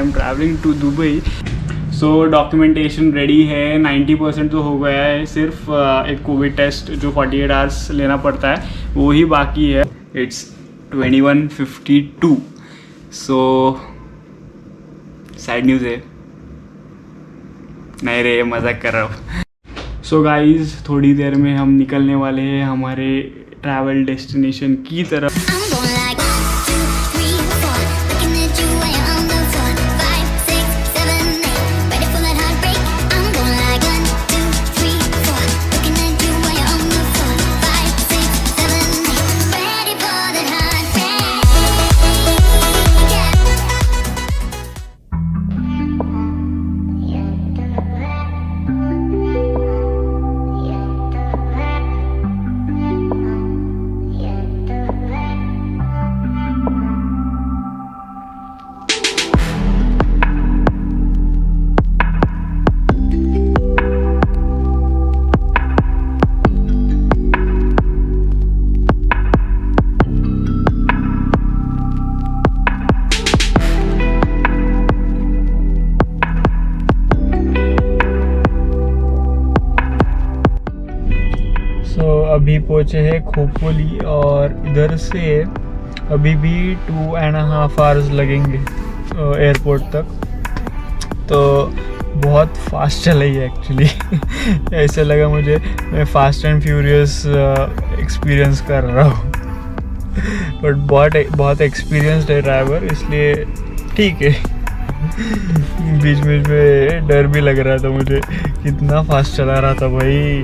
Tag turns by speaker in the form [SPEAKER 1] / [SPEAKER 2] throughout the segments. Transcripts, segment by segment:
[SPEAKER 1] M travelling to Dubai. So documentation ready है, 90% तो हो गया है। सिर्फ एक कोविड टेस्ट जो 48 आवर्स लेना पड़ता है वो ही बाकी है। इट्स 21:52। सो सैड न्यूज़ है, नहीं रे, मजाक कर रहा हूँ। सो गाइज, थोड़ी देर में हम निकलने वाले हैं हमारे ट्रैवल डेस्टिनेशन की तरफ। अभी पहुँचे हैं खोपोली और इधर से अभी भी 2.5 आवर्स लगेंगे एयरपोर्ट तक। तो बहुत फास्ट चल रही है एक्चुअली। ऐसे लगा मुझे मैं फास्ट एंड फ्यूरियस एक्सपीरियंस कर रहा हूँ। बट बहुत एक्सपीरियंस्ड है ड्राइवर, इसलिए ठीक है। बीच बीच में डर भी लग रहा था मुझे, कितना फास्ट चला रहा था भाई।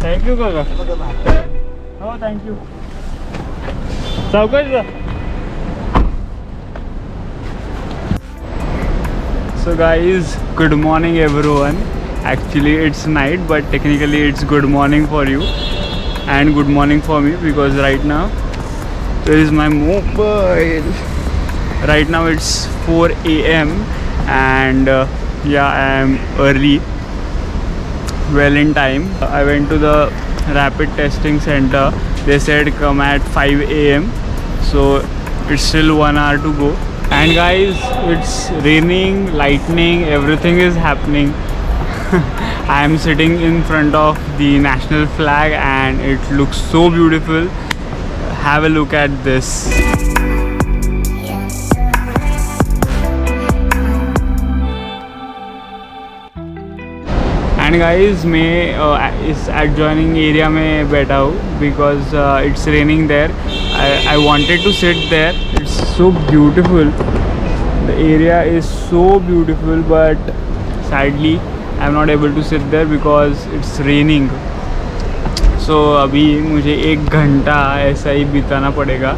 [SPEAKER 1] थैंक यू काका। हो थैंक यू सावकाश। So guys, good morning everyone. Actually it's night, but technically it's good morning for you and good morning for me, because right now there is my mobile. Right now it's 4 AM and yeah, I am early, well in time. I went to the rapid testing center. They said come at 5 AM, so it's still 1 hour to go. And guys, it's raining, lightning, everything is happening. I am sitting in front of the national flag and it looks so beautiful. Have a look at this. And guys मैं इस adjoining area में बैठा हूँ because it's raining there. I wanted to sit there. It's so beautiful. The area is so beautiful but sadly I am not able to sit there because it's raining. So अभी मुझे 1 घंटा ऐसा ही बिताना पड़ेगा.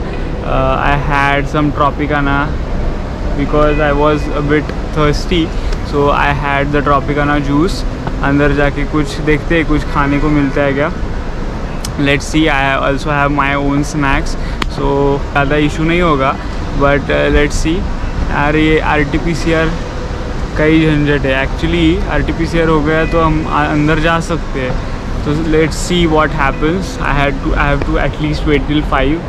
[SPEAKER 1] I had some Tropicana because I was a bit thirsty. So I had the Tropicana juice. अंदर जाके कुछ देखते हैं, कुछ खाने को मिलता है क्या. Let's see. I also have my own snacks, so ज़्यादा इशू नहीं होगा. But let's see. यार ये RT-PCR का ही झंझट है. एक्चुअली RT-PCR हो गया तो हम अंदर जा सकते हैं. तो let's see what happens. I have to at least wait till 5.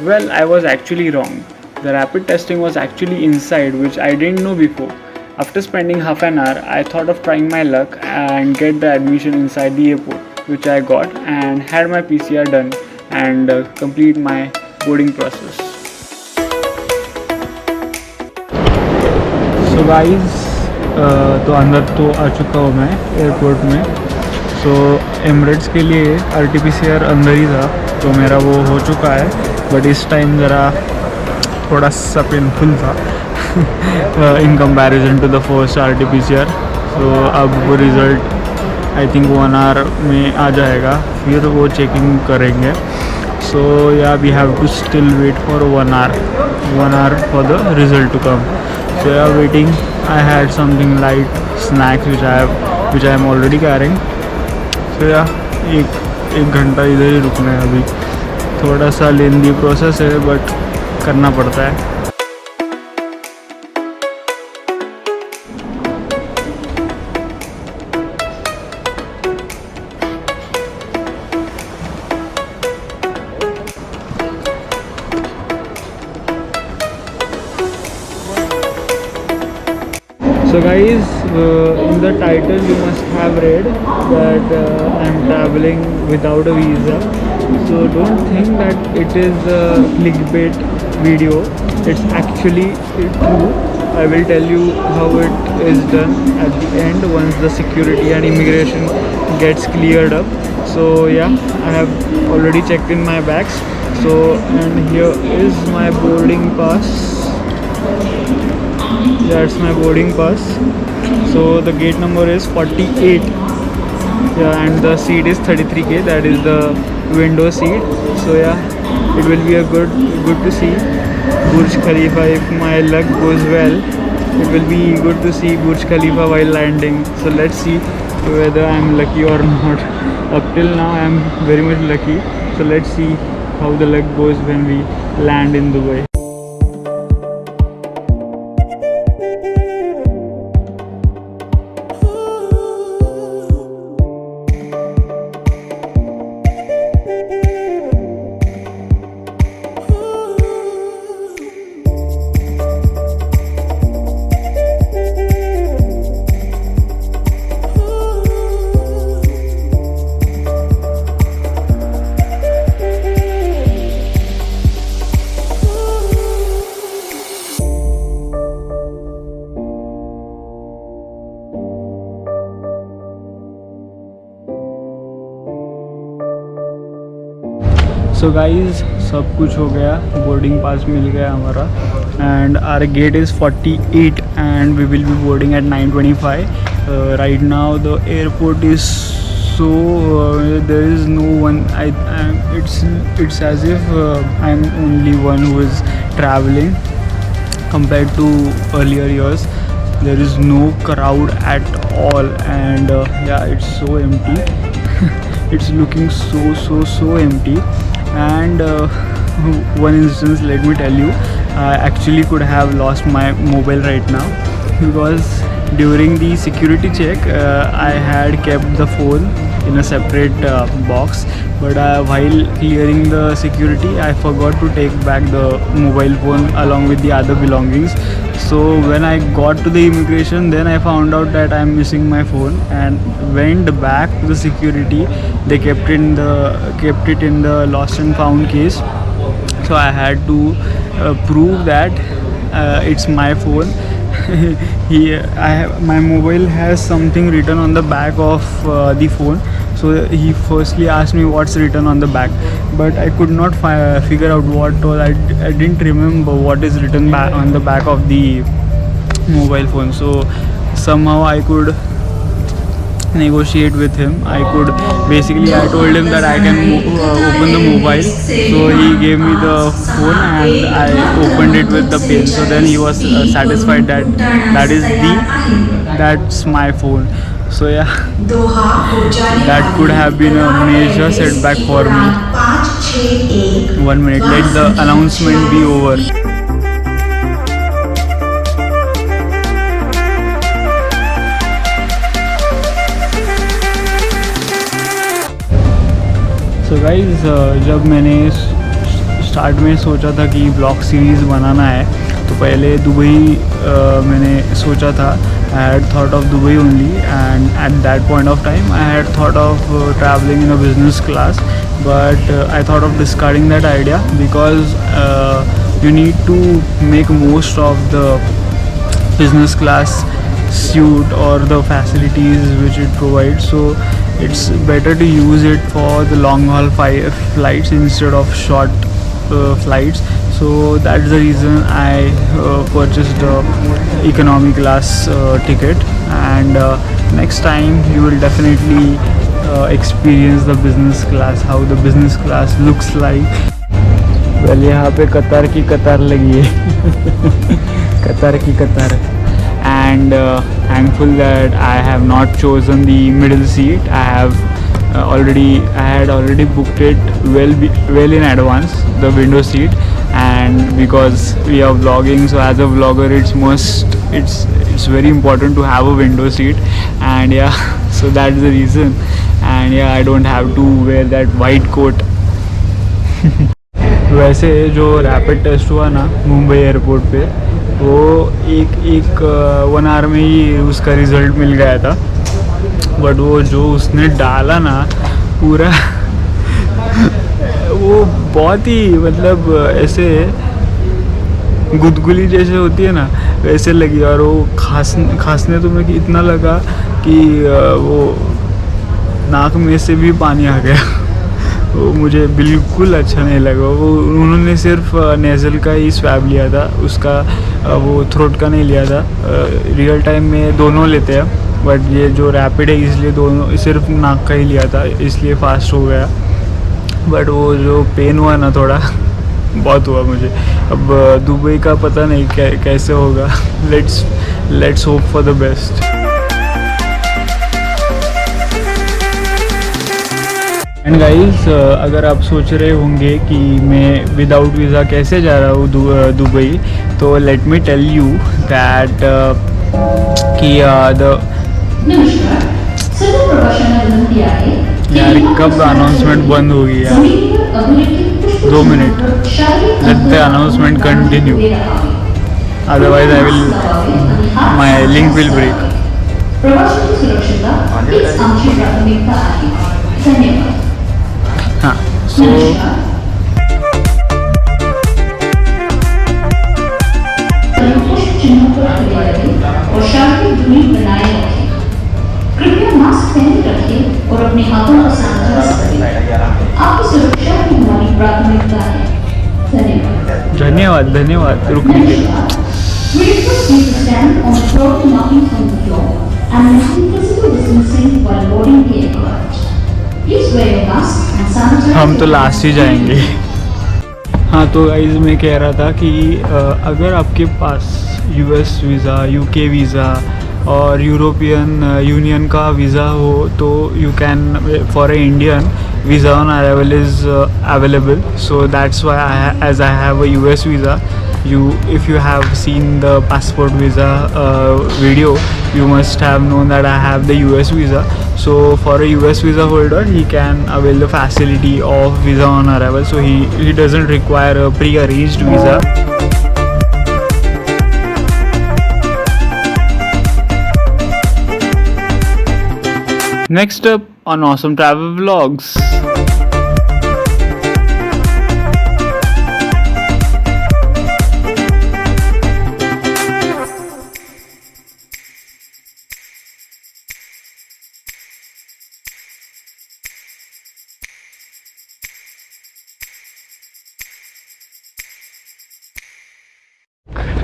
[SPEAKER 1] Well, I was actually wrong. The rapid testing was actually inside, which I didn't know before. After spending half an hour, I thought of trying my luck and get the admission inside the airport, which I got and had my PCR done and complete my boarding process. So guys, तो अंदर तो आ चुका हूँ मैं airport में. सो Emirates के लिए RT-PCR अंदर ही था, तो मेरा वो हो चुका है. बट इस टाइम ज़रा थोड़ा सा पेनफुल था in comparison to the first RT-PCR. So अब वो रिज़ल्ट आई थिंक 1 आवर में आ जाएगा, फिर वो चेकिंग करेंगे. So yeah we have to still wait for 1 hour for the result to come. So yeah, waiting. I had something light snacks which I am already carrying. So yeah, एक घंटा इधर ही रुकना है अभी. थोड़ा सा लेंदी प्रोसेस है but करना पड़ता है. So guys, in the title you must have read that I am traveling without a visa. So don't think that it is a clickbait video. It's actually true. I will tell you how it is done at the end once the security and immigration gets cleared up. So yeah, I have already checked in my bags. So and here is my boarding pass. That's my boarding pass. So the gate number is 48. Yeah, and the seat is 33K. That is the window seat. So yeah, it will be a good to see Burj Khalifa if my luck goes well. It will be good to see Burj Khalifa while landing. So let's see whether I am lucky or not. Up till now I am very much lucky. So let's see how the luck goes when we land in Dubai. So guys, सब कुछ हो गया, boarding pass मिल गया हमारा. And our gate is 48 and we will be boarding at 9:25. Right now the airport is so there is no one. It's as if I'm only one who is traveling compared to earlier years. There is no crowd at all, and yeah, it's so empty. It's looking so empty. And one instance, let me tell you, I actually could have lost my mobile right now, because during the security check I had kept the phone in a separate box, but while clearing the security I forgot to take back the mobile phone along with the other belongings. So when I got to the immigration, then I found out that I'm missing my phone, and went back to the security. They kept it in the lost and found case. So I had to prove that it's my phone. My mobile has something written on the back of the phone. So he firstly asked me what's written on the back, but I could not figure out what was. I didn't remember what is written on the back of the mobile phone. So somehow I could negotiate with him. I told him that I can open the mobile. So he gave me the phone and I opened it with the pin. So then he was satisfied that that's my phone. So yeah, that could have been a major setback for me. 1 minute, let the announcement be over. So guys, जब मैंने start में सोचा था कि blog series बनाना है, तो पहले Dubai मैंने सोचा था. I had thought of Dubai only, and at that point of time I had thought of traveling in a business class, but I thought of discarding that idea because you need to make most of the business class suite or the facilities which it provides. So it's better to use it for the long haul flights instead of short flights. So that's the reason I purchased the economy class ticket, and next time you will definitely experience the business class, how the business class looks like. well, यहाँ पे कतार की कतार लगी है कतार की कतार, and thankful that I have not chosen the middle seat. I had already booked it well in advance, the window seat, and because we are vlogging, so as a vlogger it's very important to have a window seat, and yeah so that's the reason, and yeah I don't have to wear that white coat. वैसे जो rapid test हुआ ना Mumbai airport पे, वो एक 1 our में ही उसका result मिल गया था, बट वो जो उसने डाला ना पूरा वो बहुत ही मतलब ऐसे गुदगुली जैसे होती है ना वैसे लगी, और वो खांसने तो मेरे को इतना लगा कि वो नाक में से भी पानी आ गया वो मुझे बिल्कुल अच्छा नहीं लगा। वो उन्होंने सिर्फ नेज़ल का ही स्वैब लिया था, उसका वो थ्रोट का नहीं लिया था। रियल टाइम में दोनों लेते हैं, बट ये जो रैपिड है इसलिए दोनों सिर्फ नाक का ही लिया था, इसलिए फास्ट हो गया। बट वो जो पेन हुआ ना थोड़ा बहुत हुआ मुझे। अब दुबई का पता नहीं कैसे होगा। Let's hope for the best. And guys, अगर आप सोच रहे होंगे कि मैं विदाउट वीज़ा कैसे जा रहा हूँ दुबई, तो let me tell you that कि यार कब अनाउंसमेंट बंद होगी यार, 2 minute, let the announcement continue, otherwise I will my link will break. हाँ, सो
[SPEAKER 2] और शारीरिक दूरी बनाए रखें। कृपया मास्क पहने रखें और अपने हाथों को सैनिटाइज करें। आपकी सुरक्षा की हमारी प्राथमिकता है। धन्यवाद।
[SPEAKER 1] धन्यवाद धन्यवाद रुकने के लिए।
[SPEAKER 2] We request you to stand on the floor markings on the floor and maintain physical distancing while boarding the aircraft. Please wear your mask and sanitize.
[SPEAKER 1] हम तो लास्ट ही जाएंगे। हाँ, तो गाइस मैं कह रहा था कि अगर आपके पास यूएस वीज़ा, यूके वीज़ा और यूरोपियन यूनियन का वीज़ा हो, तो you can for a Indian visa on arrival is available. So that's why as I have a US visa, if you have seen the passport visa video, you must have known that I have the US visa. So for a US visa holder, he can avail the facility of visa on arrival, so he doesn't require a pre-arranged visa. Next up on Awesome Travel Vlogs.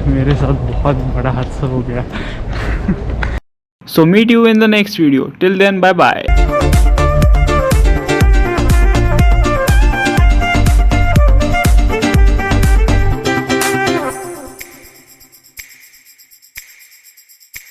[SPEAKER 1] मेरे साथ बहुत बड़ा हादसा हो गया। So meet you in the next video. Till then, bye bye.